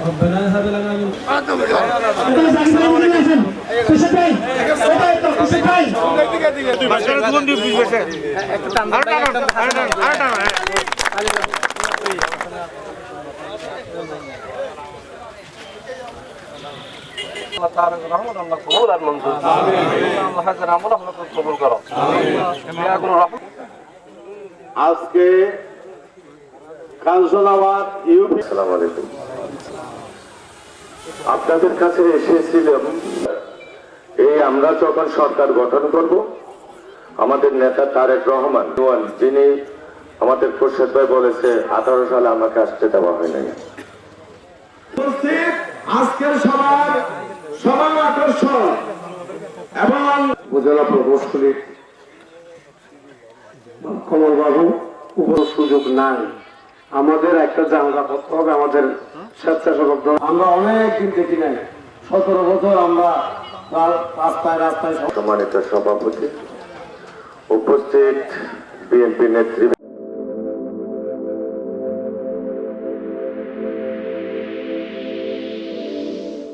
ربنا هب لنا من আজকে কাঞ্চনাবাদ ইউপি। আসসালামু আলাইকুম। আপনাদের কাছে এসেছিলাম এই আমরা যখন সরকার গঠন করব, আমাদের নেতা তারেক রহমান, যিনি আমাদের খোরশেদ ভাই বলেছে 18 সালে আমাকে আসতে দেওয়া হয় নাই। আজকের সভার সবার আকর্ষণ এবং উপজেলা প্রকৌশলী কমলবাবু উপর সুযোগ নাই। আমাদের একটা জায়গা করতে হবে, আমাদের স্বেচ্ছাসেবক দল আমরা অনেকদিন দেখি নাই, 17 বছর আমরা রাস্তায়। সম্মানিত সভাপতি, উপস্থিত বিএনপি নেতৃবৃন্দ,